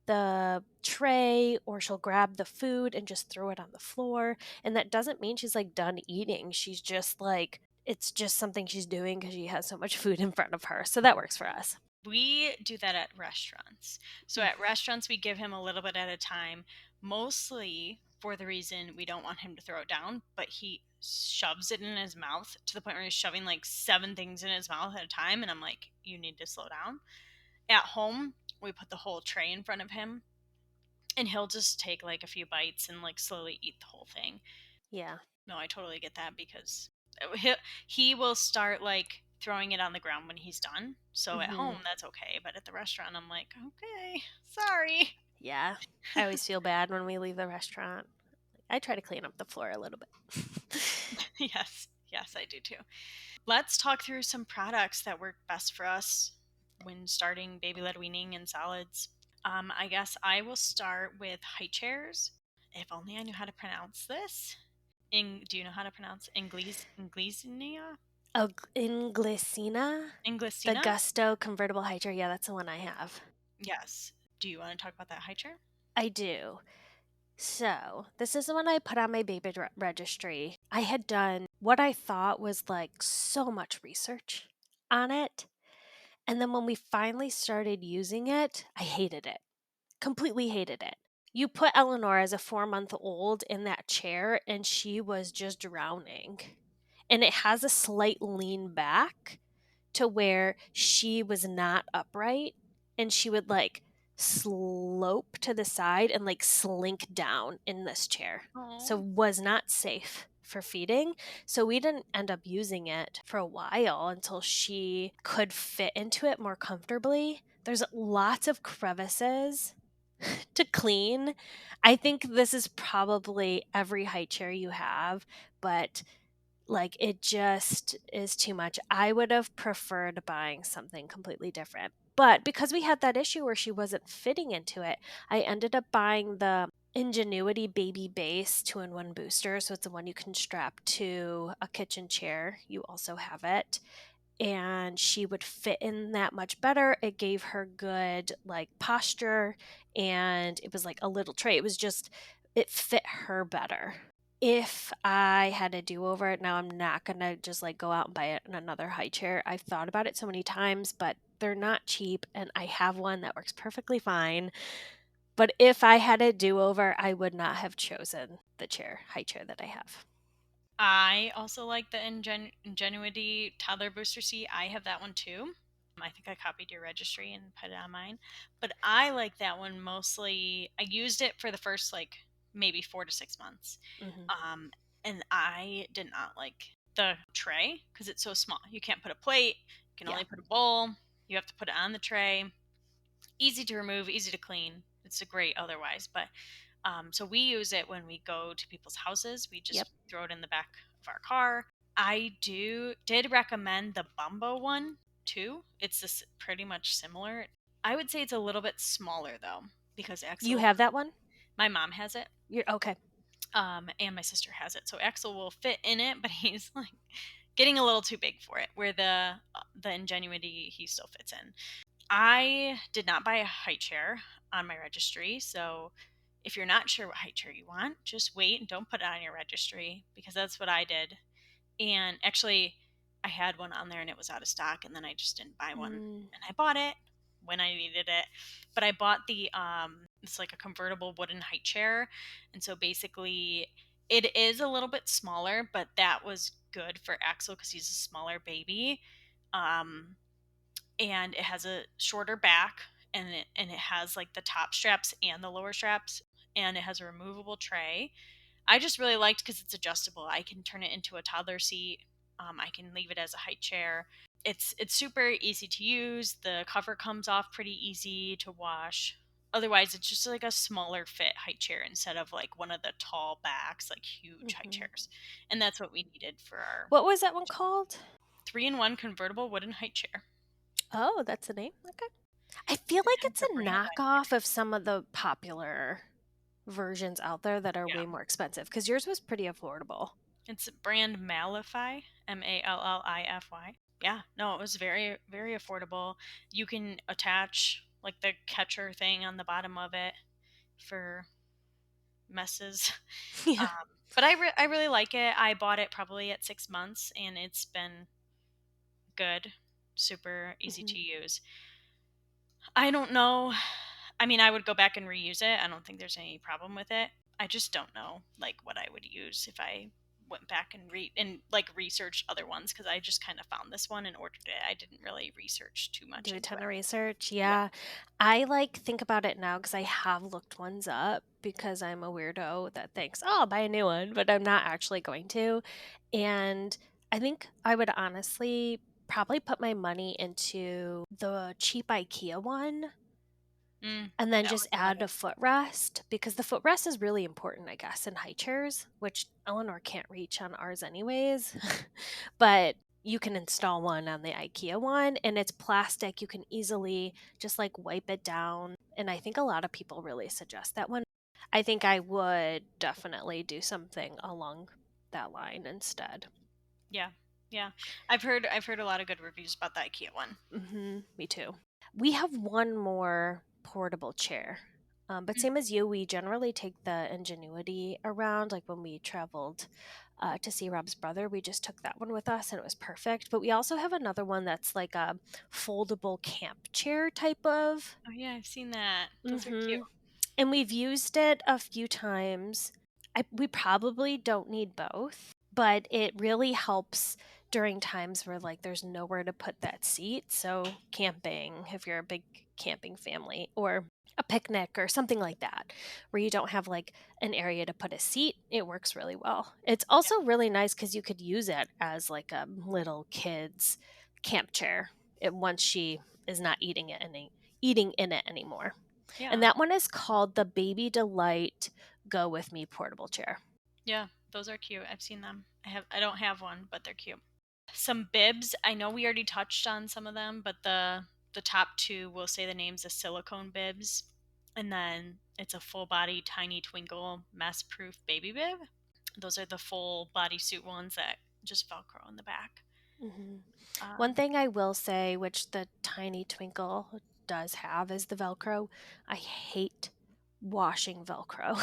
Speaker 1: the tray, or she'll grab the food and just throw it on the floor. And that doesn't mean she's, like, done eating. She's just like, it's just something she's doing because she has so much food in front of her. So that works for us.
Speaker 2: We do that at restaurants. So
Speaker 1: Mm.
Speaker 2: at restaurants, we give him a little bit at a time, mostly for the reason we don't want him to throw it down, but he shoves it in his mouth to the point where he's shoving like seven things in his mouth at a time. And I'm like, you need to slow down. At home, we put the whole tray in front of him, and he'll just take like a few bites and like slowly eat the whole thing.
Speaker 1: Yeah.
Speaker 2: No, I totally get that because he will start like throwing it on the ground when he's done. So at home,
Speaker 1: Mhm.
Speaker 2: that's okay. But at the restaurant, I'm like, okay, sorry.
Speaker 1: Yeah. I always feel bad when we leave the restaurant. I try to clean up the floor a little bit.
Speaker 2: Yes, yes, I do too. Let's talk through some products that work best for us when starting baby led weaning and solids. I guess I will start with high chairs. If only I knew how to pronounce this. Do you know how to pronounce Inglesina?
Speaker 1: Oh, in Glycina, the
Speaker 2: Inglesina?
Speaker 1: Gusto convertible high chair. Yeah, that's the one I have.
Speaker 2: Yes. Do you want to talk about that high chair?
Speaker 1: I do. So, this is the one I put on my baby registry. I had done what I thought was, like, so much research on it. And then when we finally started using it, I hated it. Completely hated it. You put Eleanor as a 4-month-old in that chair, and she was just drowning. And it has a slight lean back to where she was not upright, and she would, like, slope to the side and like slink down in this chair. So
Speaker 2: Oh.
Speaker 1: was not safe for feeding. So we didn't end up using it for a while until she could fit into it more comfortably. There's lots of crevices to clean. I think this is probably every high chair you have, but like it just is too much. I would have preferred buying something completely different. But because we had that issue where she wasn't fitting into it, I ended up buying the Ingenuity Baby Base 2-in-1 booster. So it's the one you can strap to a kitchen chair. You also have it. And she would fit in that much better. It gave her good like posture, and it was like a little tray. It was just, it fit her better. If I had a do over it now, I'm not gonna just like go out and buy it in another high chair. I've thought about it so many times, but they're not cheap, and I have one that works perfectly fine. But if I had a do over, I would not have chosen the high chair that I have.
Speaker 2: I also like the Ingenuity toddler booster seat. I have that one too. I think I copied your registry and put it on mine. But I like that one mostly. I used it for the first like maybe 4 to 6 months.
Speaker 1: Hmm.
Speaker 2: Um, and I did not like the tray because it's so small. You can't put a plate, you can
Speaker 1: Yeah.
Speaker 2: only put a bowl, you have to put it on the tray. Easy to remove, easy to clean. It's a great otherwise. But so we use it when we go to people's houses. We
Speaker 1: Yep.
Speaker 2: just throw it in the back of our car. I did recommend the Bumbo one too. It's this pretty much similar. I would say it's a little bit smaller though because
Speaker 1: You
Speaker 2: Axel,
Speaker 1: have that one?
Speaker 2: my mom has it,
Speaker 1: You're okay.
Speaker 2: and my sister has it. So Axel will fit in it, but he's like getting a little too big for it. Where the Ingenuity he still fits in. I did not buy a high chair on my registry, so if you're not sure what high chair you want, just wait and don't put it on your registry because that's what I did. And actually, I had one on there and it was out of stock, and then I just didn't buy one.
Speaker 1: Mm,
Speaker 2: And I bought it when I needed it, but I bought it's like a convertible wooden high chair, and so basically it is a little bit smaller, but that was good for Axel because he's a smaller baby. Um, and it has a shorter back, and it has like the top straps and the lower straps, and it has a removable tray. I just really liked because it's adjustable. I can turn it into a toddler seat. I can leave it as a high chair. It's super easy to use. The cover comes off pretty easy to wash. Otherwise, it's just like a smaller fit high chair instead of like one of the tall backs, like huge high
Speaker 1: mhm.
Speaker 2: chairs. And that's what we needed for our
Speaker 1: What was that one called?
Speaker 2: 3-in-1 convertible wooden high chair.
Speaker 1: Oh, that's the name? Okay. I feel
Speaker 2: It
Speaker 1: like
Speaker 2: has
Speaker 1: it's
Speaker 2: a
Speaker 1: a
Speaker 2: brand on
Speaker 1: knockoff of some of the popual versions out there that are way
Speaker 2: here.
Speaker 1: more expensive because yours was pretty affordable.
Speaker 2: It's brand Malify, Mallify. Yeah, no, it was very, very affordable. You can attach like the catcher thing on the bottom of it for messes.
Speaker 1: Yeah.
Speaker 2: But I really like it. I bought it probably at 6 months, and it's been good, super easy
Speaker 1: Mhm.
Speaker 2: to use. I don't know. I mean, I would go back and reuse it. I don't think there's any problem with it. I just don't know like what I would use if I went back and like researched other ones because I just kind of found this one and ordered it. I didn't really research too much
Speaker 1: Do a
Speaker 2: into
Speaker 1: ton of
Speaker 2: it.
Speaker 1: research.
Speaker 2: Yeah.
Speaker 1: Yeah. I like think about it now because I have looked ones up because I'm a weirdo that thinks, oh, I'll buy a new one, but I'm not actually going to. And I think I would honestly probably put my money into the cheap IKEA one and then
Speaker 2: That
Speaker 1: just
Speaker 2: one's
Speaker 1: add a
Speaker 2: another.
Speaker 1: footrest because the footrest is really important, I guess, in high chairs, which Eleanor can't reach on ours anyways. But you can install one on the IKEA one and it's plastic. You can easily just like wipe it down. And I think a lot of people really suggest that one. I think I would definitely do something along that line instead.
Speaker 2: Yeah. Yeah. I've heard a lot of good reviews about the IKEA one.
Speaker 1: Me too. We have one more portable chair. But
Speaker 2: Mm.
Speaker 1: same as you, we generally take the Ingenuity around. Like when we traveled to see Rob's brother, we just took that one with us and it was perfect. But we also have another one that's like a foldable camp chair type of.
Speaker 2: Oh yeah, I've seen that. Those are cute.
Speaker 1: Hmm. And we've used it a few times. We probably don't need both, but it really helps during times where like there's nowhere to put that seat. So camping, if you're a big camping family, or a picnic or something like that, where you don't have like an area to put a seat. It works really well. It's also really nice because you could use it as like a little kid's camp chair once she is not eating in it anymore. And
Speaker 2: Yeah.
Speaker 1: that one is called the Baby Delight Go With Me portable chair.
Speaker 2: Yeah, those are cute. I've seen them. I don't have one, but they're cute. Some bibs. I know we already touched on some of them, but the top two will say the names of silicone bibs, and then it's a full body tiny twinkle mess proof baby bib. Those are the full body suit ones that just velcro in the back.
Speaker 1: Mhm. One
Speaker 2: Um,
Speaker 1: thing I will say, which the Tiny Twinkle does have, is the Velcro. I hate washing Velcro.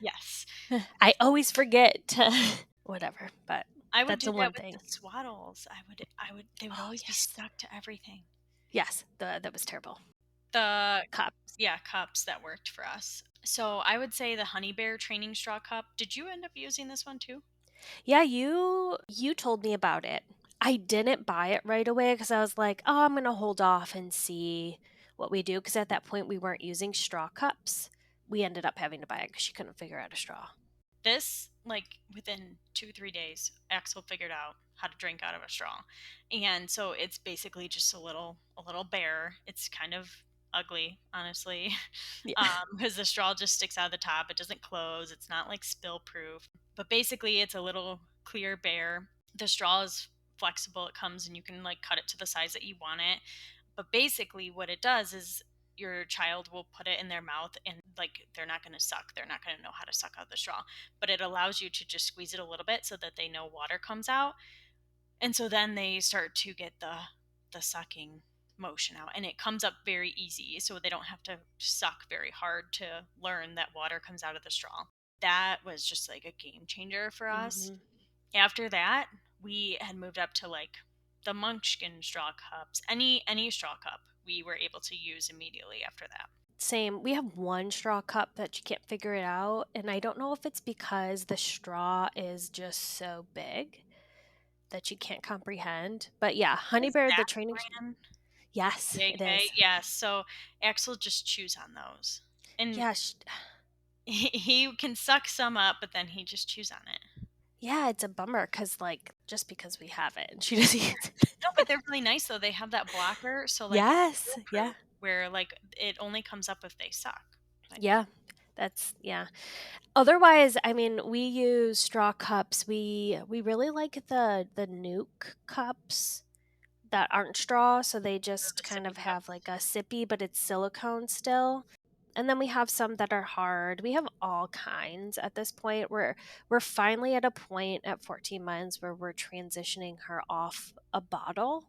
Speaker 2: yes,
Speaker 1: I always forget to whatever, but
Speaker 2: I would
Speaker 1: that's
Speaker 2: do
Speaker 1: the
Speaker 2: that
Speaker 1: one
Speaker 2: with
Speaker 1: thing.
Speaker 2: the swaddles. I would. They would
Speaker 1: Oh,
Speaker 2: always be
Speaker 1: yes.
Speaker 2: stuck to everything.
Speaker 1: Yes, that was terrible.
Speaker 2: The
Speaker 1: Cups.
Speaker 2: Yeah, cups that worked for us. So I would say the Honey Bear training straw cup. Did you end up using this one too?
Speaker 1: Yeah, you told me about it. I didn't buy it right away because I was like, "Oh, I'm gonna hold off and see what we do." Because at that point, we weren't using straw cups. We ended up having to buy it because she couldn't figure out a straw.
Speaker 2: This, like within 2 3 days, Axel figured out how to drink out of a straw, and so it's basically just a little bear. It's kind of ugly, honestly,
Speaker 1: Yeah.
Speaker 2: because the straw just sticks out of the top. It doesn't close. It's not like spill proof, but basically, it's a little clear bear. The straw is flexible. It comes and you can like cut it to the size that you want it. But basically, what it does is your child will put it in their mouth and like they're not going to suck. They're not going to know how to suck out the straw, but it allows you to just squeeze it a little bit so that they know water comes out. And so then they start to get the sucking motion out and it comes up very easy so they don't have to suck very hard to learn that water comes out of the straw. That was just like a game changer for us.
Speaker 1: Mhm.
Speaker 2: After that, we had moved up to like the Munchkin straw cups. Any straw cup we were able to use immediately after that.
Speaker 1: Same. We have one straw cup that you can't figure it out, and I don't know if it's because the straw is just so big that you can't comprehend. But yeah, Honey
Speaker 2: Is
Speaker 1: Bear, the
Speaker 2: that
Speaker 1: training.
Speaker 2: brand
Speaker 1: Yes, it
Speaker 2: JK?
Speaker 1: is.
Speaker 2: Yes. So Axel just chews on those, and
Speaker 1: Yeah,
Speaker 2: he can suck some up, but then he just chews on it.
Speaker 1: yeah, it's a bummer because like just because we have it, and she just eats.
Speaker 2: No, but they're really nice though. They have that blocker, so like it's
Speaker 1: Yes, yeah,
Speaker 2: foolproof, where like it only comes up if they suck. Like
Speaker 1: yeah. That's yeah. Otherwise, I mean, we use straw cups. We really like the Nuke cups that aren't straw, so they
Speaker 2: the
Speaker 1: just kind
Speaker 2: sippy
Speaker 1: of have
Speaker 2: cups.
Speaker 1: like a sippy, but it's silicone still. And then we have some that are hard. We have all kinds at this point. We're finally at a point at 14 months where we're transitioning her off a bottle.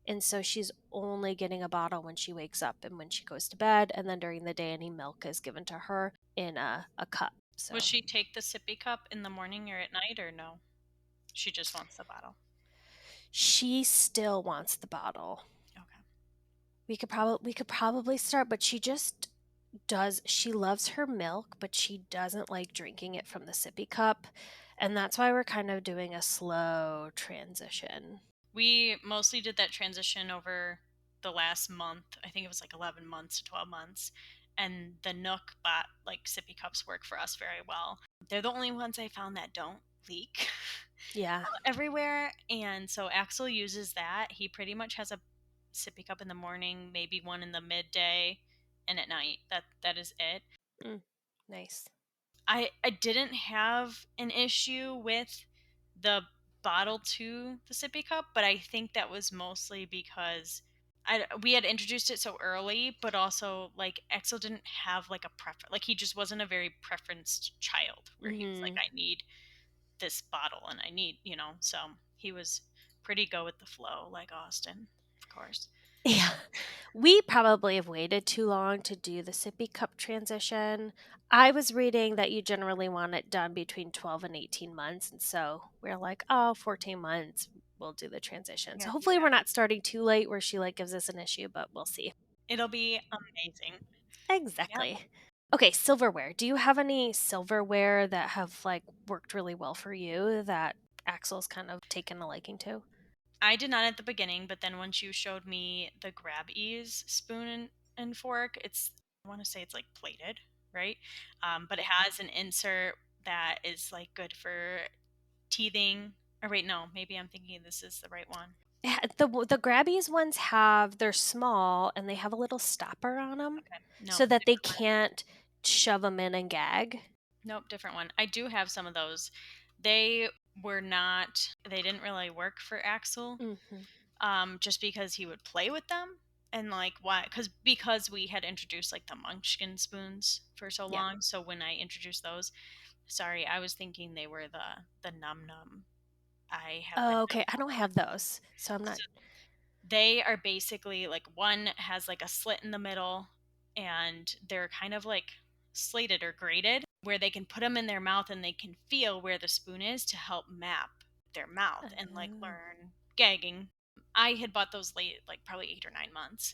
Speaker 1: And so she's only getting a bottle when she wakes up and when she goes to bed, and then during the day any milk is given to her in a cup.
Speaker 2: Will
Speaker 1: So
Speaker 2: she take the sippy cup in the morning or at night, or no? She just wants the bottle.
Speaker 1: she still wants the bottle.
Speaker 2: Okay.
Speaker 1: We could probably start, but she loves her milk, but she doesn't like drinking it from the sippy cup. And that's why we're kind of doing a slow transition.
Speaker 2: We mostly did that transition over the last month. I think it was like 11 months to 12 months. And the Nook bot, like sippy cups, work for us very well. They're the only ones I found that don't leak
Speaker 1: Yeah.
Speaker 2: everywhere. And so Axel uses that. He pretty much has a sippy cup in the morning, maybe one in the midday, and at night. That is it.
Speaker 1: Mm, nice.
Speaker 2: I didn't have an issue with the bottle to the sippy cup, but I think that was mostly because we had introduced it so early, but also like Exo didn't have like a preference. Like he just wasn't a very preferenced child where he was like,
Speaker 1: Hmm.
Speaker 2: I need this bottle and I need, so he was pretty go with the flow, like Austin, of course.
Speaker 1: Yeah. We probably have waited too long to do the sippy cup transition. I was reading that you generally want it done between 12 and 18 months. And so we're like, oh, 14 months, we'll do the transition.
Speaker 2: Yeah,
Speaker 1: So
Speaker 2: do
Speaker 1: hopefully we're
Speaker 2: that.
Speaker 1: not starting too late where she like gives us an issue, but we'll see.
Speaker 2: It'll be amazing. Yeah.
Speaker 1: Exactly. Okay, silverware. Do you have any silverware that have like worked really well for you that Axel's kind of taken a liking to?
Speaker 2: I did not at the beginning, but then once you showed me the grab ease spoon and fork, it's I want to say it's like plated, right? But it has an insert that is like good for teething. Or wait, no, maybe I'm thinking this is the right one.
Speaker 1: The Grabbies ones they're small and they have a little stopper on them
Speaker 2: Okay, nope,
Speaker 1: so that they
Speaker 2: different one.
Speaker 1: can't shove them in and gag.
Speaker 2: Nope, different one. I do have some of those. They were not. They didn't really work for Axel.
Speaker 1: Mhm.
Speaker 2: Just because he would play with them and like why because we had introduced like the munchkin spoons for so
Speaker 1: Yeah.
Speaker 2: long. So when I introduced those, sorry, I was thinking they were the num num. I have the
Speaker 1: Oh,
Speaker 2: num
Speaker 1: okay, I don't
Speaker 2: num one.
Speaker 1: have those, so I'm not.
Speaker 2: So they are basically like one has like a slit in the middle, and they're kind of like slated or graded where they can put them in their mouth and they can feel where the spoon is to help map their mouth and like
Speaker 1: Oh.
Speaker 2: learn gagging. I had bought those late, like probably 8 or 9 months,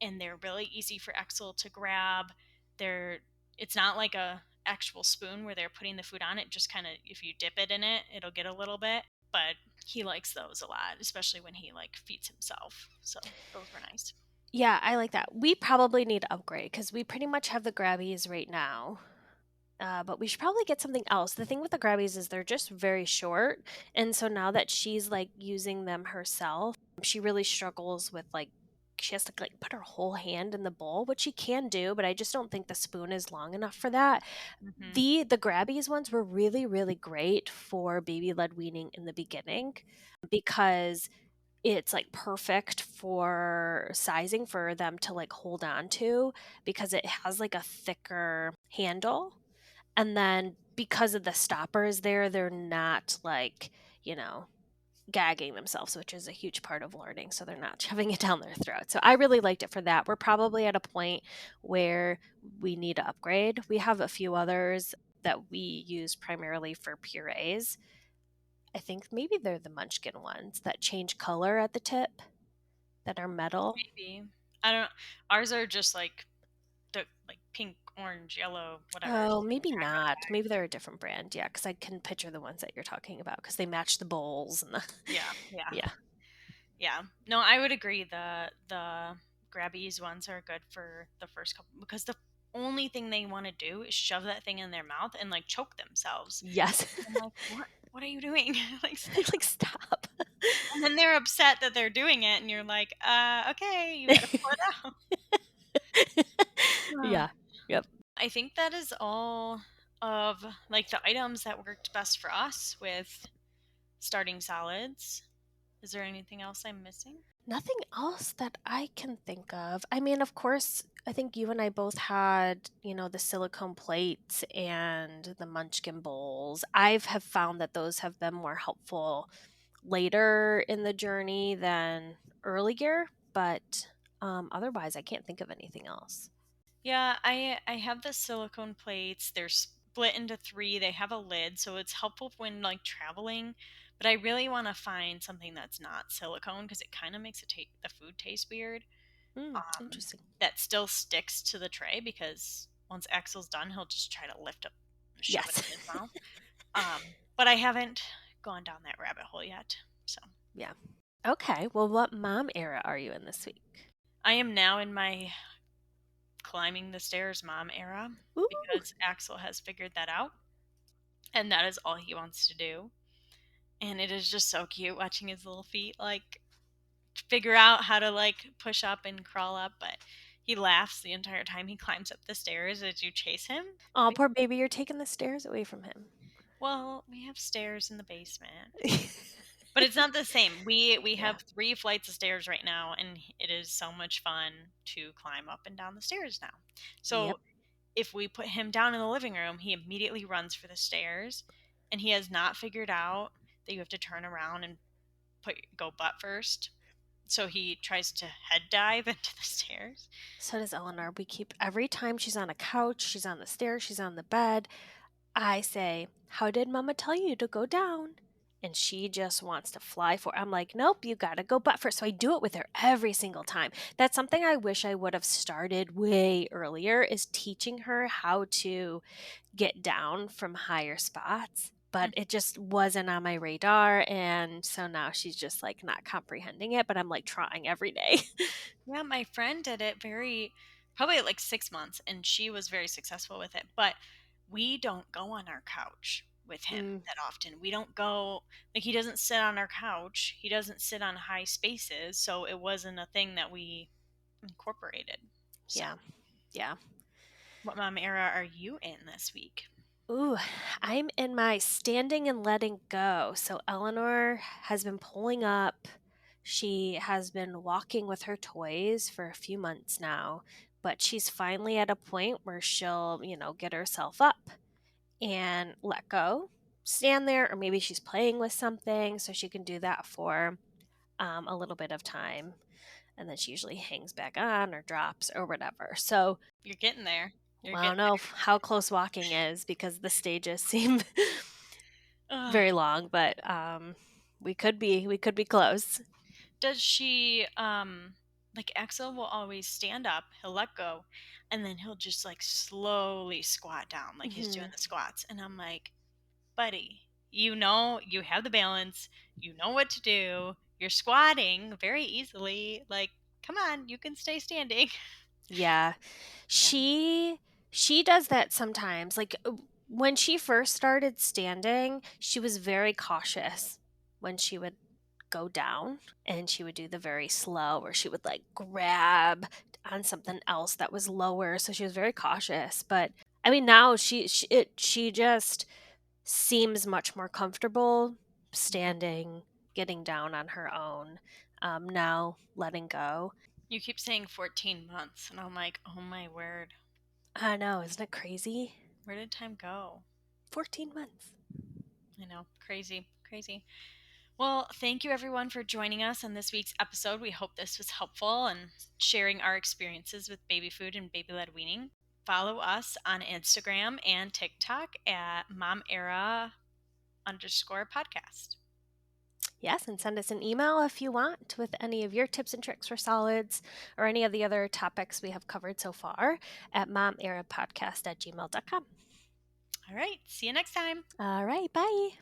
Speaker 2: and they're really easy for Axel to grab. They're it's not like a actual spoon where they're putting the food on it. Just kind of if you dip it in it, it'll get a little bit, but he likes those a lot, especially when he like feeds himself. So those were nice.
Speaker 1: Yeah, I like that. We probably need to upgrade because we pretty much have the Grabbies right now. But we should probably get something else. The thing with the Grabbies is they're just very short, and so now that she's like using them herself, she really struggles with like she has to like put her whole hand in the bowl, which she can do, but I just don't think the spoon is long enough for that.
Speaker 2: Hmm.
Speaker 1: The Grabbies ones were really really great for baby led weaning in the beginning because it's like perfect for sizing for them to like hold on to because it has like a thicker handle, and then because of the stoppers there, they're not like, you know, gagging themselves, which is a huge part of learning. So they're not shoving it down their throat. So I really liked it for that. We're probably at a point where we need to upgrade. We have a few others that we use primarily for purees. I think maybe they're the Munchkin ones that change color at the tip that are metal.
Speaker 2: Maybe I don't. Ours are just like the like pink, orange, yellow, whatever.
Speaker 1: Oh,
Speaker 2: So
Speaker 1: maybe
Speaker 2: tag on
Speaker 1: not.
Speaker 2: tag.
Speaker 1: Maybe they're a different brand. Yeah, because I can picture the ones that you're talking about because they match the bowls and the.
Speaker 2: Yeah, yeah,
Speaker 1: Yeah.
Speaker 2: yeah. No, I would agree. The grabbies ones are good for the first couple because the only thing they want to do is shove that thing in their mouth and like choke themselves.
Speaker 1: Yes.
Speaker 2: I'm like, what? What are you doing? Like, stop.
Speaker 1: Like, stop.
Speaker 2: And then they're upset that they're doing it, and you're like, okay, you got to pull it out.
Speaker 1: Yeah. Yep.
Speaker 2: I think that is all of like the items that worked best for us with starting solids. Is there anything else I'm missing?
Speaker 1: Nothing else that I can think of. I mean, of course, I think you and I both had, the silicone plates and the munchkin bowls. Have found that those have been more helpful later in the journey than earlier, but otherwise, I can't think of anything else.
Speaker 2: Yeah, I have the silicone plates. They're split into three. They have a lid, so it's helpful when like traveling. But I really want to find something that's not silicone because it kind of makes the food taste weird.
Speaker 1: Interesting.
Speaker 2: That still sticks to the tray because once Axel's done, he'll just try to lift up, shove it
Speaker 1: Yes.
Speaker 2: in his mouth. But I haven't gone down that rabbit hole yet. So
Speaker 1: Yeah. Okay. Well, what mom era are you in this week?
Speaker 2: I am now in my climbing the stairs mom era
Speaker 1: Ooh.
Speaker 2: because Axel has figured that out and that is all he wants to do. And it is just so cute watching his little feet like figure out how to like push up and crawl up, but he laughs the entire time he climbs up the stairs as you chase him.
Speaker 1: Oh, poor baby, you're taking the stairs away from him.
Speaker 2: Well, we have stairs in the basement. But it's not the same. We
Speaker 1: Yeah.
Speaker 2: have 3 flights of stairs right now, and it is so much fun to climb up and down the stairs now.
Speaker 1: Yep.
Speaker 2: So, if we put him down in the living room, he immediately runs for the stairs, and he has not figured out that you have to turn around and go butt first. So he tries to head dive into the stairs.
Speaker 1: So does Eleanor. We keep every time she's on a couch, she's on the stairs, she's on the bed. I say, "How did Mama tell you to go down?" And she just wants to fly for. I'm like, "Nope, you gotta go butt first." So I do it with her every single time. That's something I wish I would have started way earlier. Is teaching her how to get down from higher spots, but
Speaker 2: Mm.
Speaker 1: it just wasn't on my radar, and so now she's just, like, not comprehending it, but I'm, like, trying every day.
Speaker 2: Yeah, my friend did it very probably like 6 months, and she was very successful with it. But we don't go on our couch with him
Speaker 1: Mm,
Speaker 2: that often. We don't go, like, he doesn't sit on our couch, he doesn't sit on high spaces. So it wasn't a thing that we incorporated. So,
Speaker 1: yeah. Yeah.
Speaker 2: what mom era are you in this week?
Speaker 1: Ooh, I'm in my standing and letting go. So Eleanor has been pulling up. She has been walking with her toys for a few months now, but she's finally at a point where she'll, get herself up and let go, stand there, or maybe she's playing with something, so she can do that for a little bit of time. And then she usually hangs back on or drops or whatever. So
Speaker 2: You're getting there. You're
Speaker 1: I don't
Speaker 2: getting
Speaker 1: know how close walking is because the stages seem
Speaker 2: there. Ugh.
Speaker 1: very long, but we could be close.
Speaker 2: Does she like, Axel will always stand up, he'll let go, and then he'll just like slowly squat down like he's doing
Speaker 1: Hmm.
Speaker 2: the squats. And I'm like, buddy, you know you have the balance, you know what to do. You're squatting very easily. Like, come on, you can stay standing.
Speaker 1: Yeah,
Speaker 2: Yeah.
Speaker 1: she does that sometimes. Like when she first started standing, she was very cautious when she would go down, and she would do the very slow, or she would like grab on something else that was lower. So she was very cautious. But I mean, now she just seems much more comfortable standing, getting down on her own, now letting go.
Speaker 2: You keep saying 14 months, and I'm like, oh my word,
Speaker 1: I know, isn't it crazy?
Speaker 2: where did time go?
Speaker 1: 14 months.
Speaker 2: I know, crazy, crazy. Well, thank you everyone for joining us on this week's episode. We hope this was helpful and sharing our experiences with baby food and baby led weaning. Follow us on Instagram and TikTok at momera_podcast.
Speaker 1: Yes, and send us an email if you want with any of your tips and tricks for solids or any of the other topics we have covered so far at momerapodcast@gmail.com.
Speaker 2: All right, see you next time.
Speaker 1: All right, bye.